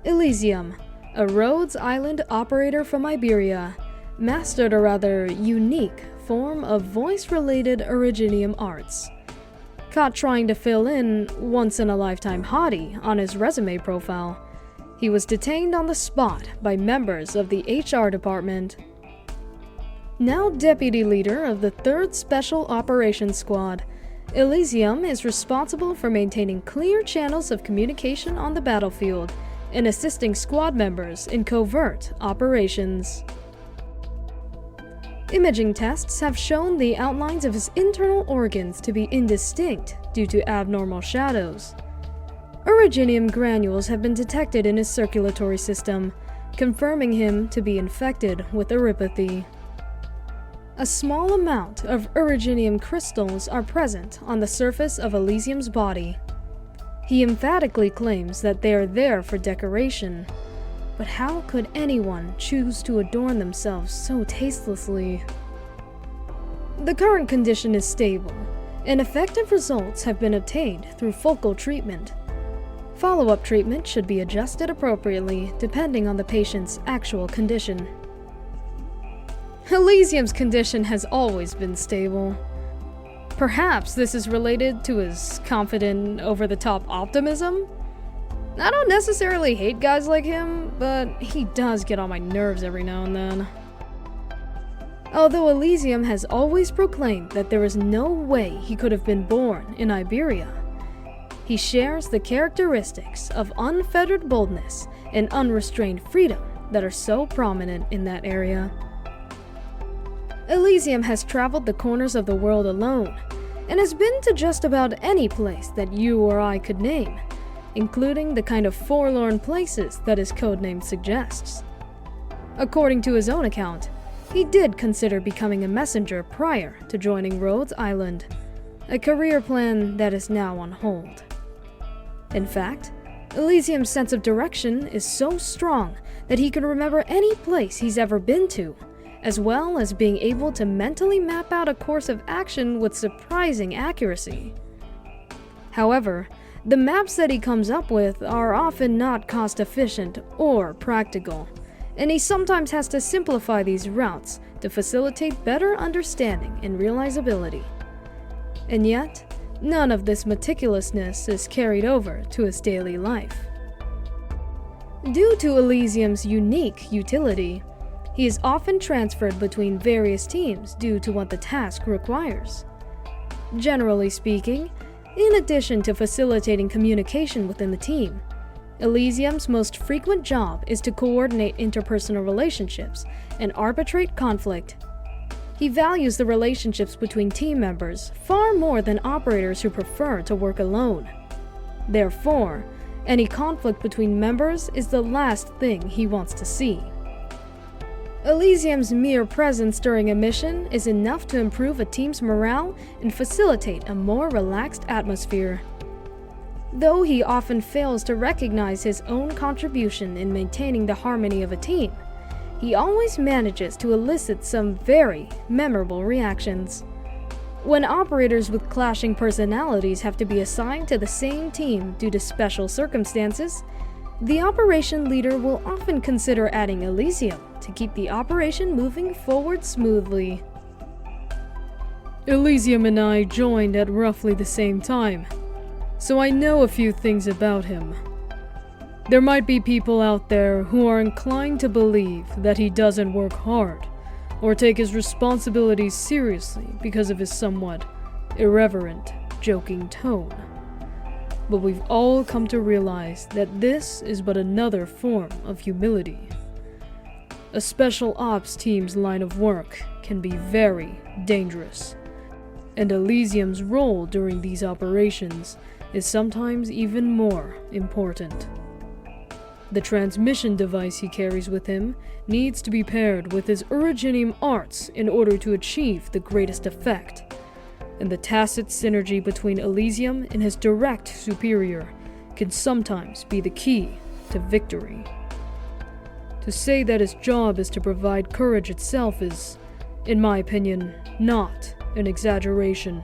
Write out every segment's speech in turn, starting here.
Elysium, a Rhodes Island operator from Iberia, mastered a rather unique form of voice-related Originium arts. Caught trying to fill in once-in-a-lifetime hottie on his resume profile, he was detained on the spot by members of the HR department. Now deputy leader of the 3rd Special Operations Squad, Elysium is responsible for maintaining clear channels of communication on the battlefield and assisting squad members in covert operations. Imaging tests have shown the outlines of his internal organs to be indistinct due to abnormal shadows. Originium granules have been detected in his circulatory system, confirming him to be infected with erypathy. A small amount of Originium crystals are present on the surface of Elysium's body. He emphatically claims that they are there for decoration, but how could anyone choose to adorn themselves so tastelessly? The current condition is stable, and effective results have been obtained through focal treatment. Follow-up treatment should be adjusted appropriately depending on the patient's actual condition. Elysium's condition has always been stable. Perhaps this is related to his confident, over-the-top optimism? I don't necessarily hate guys like him, but he does get on my nerves every now and then. Although Elysium has always proclaimed that there is no way he could have been born in Iberia, he shares the characteristics of unfettered boldness and unrestrained freedom that are so prominent in that area. Elysium has traveled the corners of the world alone, and has been to just about any place that you or I could name, including the kind of forlorn places that his codename suggests. According to his own account, he did consider becoming a messenger prior to joining Rhodes Island, a career plan that is now on hold. In fact, Elysium's sense of direction is so strong that he can remember any place he's ever been to, as well as being able to mentally map out a course of action with surprising accuracy. However, the maps that he comes up with are often not cost-efficient or practical, and he sometimes has to simplify these routes to facilitate better understanding and realizability. And yet, none of this meticulousness is carried over to his daily life. Due to Elysium's unique utility, he is often transferred between various teams due to what the task requires. Generally speaking, in addition to facilitating communication within the team, Elysium's most frequent job is to coordinate interpersonal relationships and arbitrate conflict. He values the relationships between team members far more than operators who prefer to work alone. Therefore, any conflict between members is the last thing he wants to see. Elysium's mere presence during a mission is enough to improve a team's morale and facilitate a more relaxed atmosphere. Though he often fails to recognize his own contribution in maintaining the harmony of a team, he always manages to elicit some very memorable reactions. When operators with clashing personalities have to be assigned to the same team due to special circumstances, the operation leader will often consider adding Elysium to keep the operation moving forward smoothly. Elysium and I joined at roughly the same time, so I know a few things about him. There might be people out there who are inclined to believe that he doesn't work hard or take his responsibilities seriously because of his somewhat irreverent, joking tone. But we've all come to realize that this is but another form of humility. A special ops team's line of work can be very dangerous, and Elysium's role during these operations is sometimes even more important. The transmission device he carries with him needs to be paired with his Originium arts in order to achieve the greatest effect, and the tacit synergy between Elysium and his direct superior can sometimes be the key to victory. To say that his job is to provide courage itself is, in my opinion, not an exaggeration.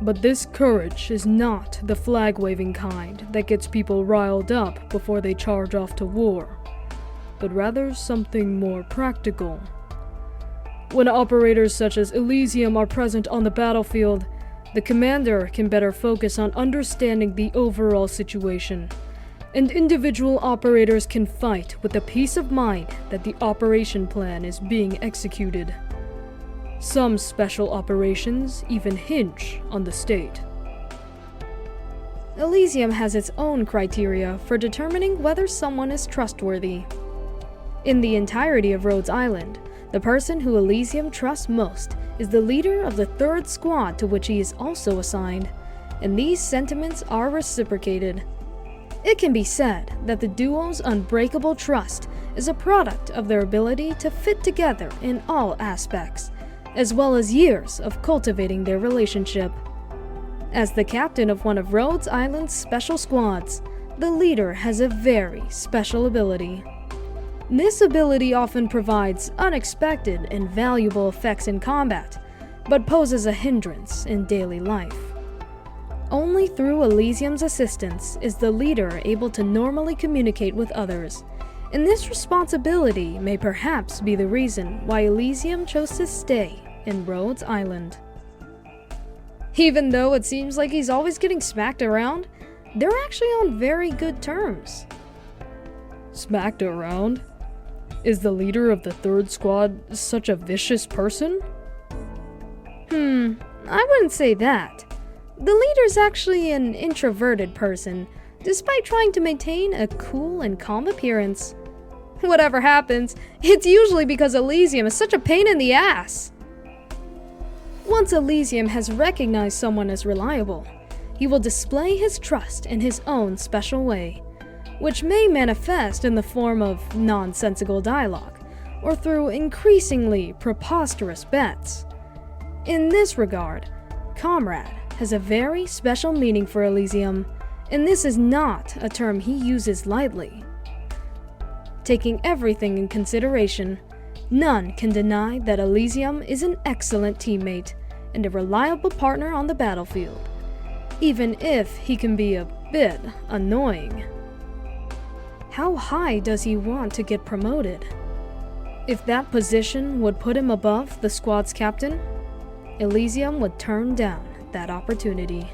But this courage is not the flag-waving kind that gets people riled up before they charge off to war, but rather something more practical. When operators such as Elysium are present on the battlefield, the commander can better focus on understanding the overall situation, and individual operators can fight with the peace of mind that the operation plan is being executed. Some special operations even hinge on the state. Elysium has its own criteria for determining whether someone is trustworthy. In the entirety of Rhodes Island, the person who Elysium trusts most is the leader of the 3rd squad to which he is also assigned, and these sentiments are reciprocated. It can be said that the duo's unbreakable trust is a product of their ability to fit together in all aspects, as well as years of cultivating their relationship. As the captain of one of Rhodes Island's special squads, the leader has a very special ability. This ability often provides unexpected and valuable effects in combat, but poses a hindrance in daily life. Only through Elysium's assistance is the leader able to normally communicate with others, and this responsibility may perhaps be the reason why Elysium chose to stay in Rhodes Island. Even though it seems like he's always getting smacked around, they're actually on very good terms. Smacked around? Is the leader of the 3rd squad such a vicious person? I wouldn't say that. The leader's actually an introverted person, despite trying to maintain a cool and calm appearance. Whatever happens, it's usually because Elysium is such a pain in the ass. Once Elysium has recognized someone as reliable, he will display his trust in his own special way, which may manifest in the form of nonsensical dialogue, or through increasingly preposterous bets. In this regard, comrade has a very special meaning for Elysium, and this is not a term he uses lightly. Taking everything in consideration, none can deny that Elysium is an excellent teammate and a reliable partner on the battlefield, even if he can be a bit annoying. How high does he want to get promoted? If that position would put him above the squad's captain, Elysium would turn down that opportunity.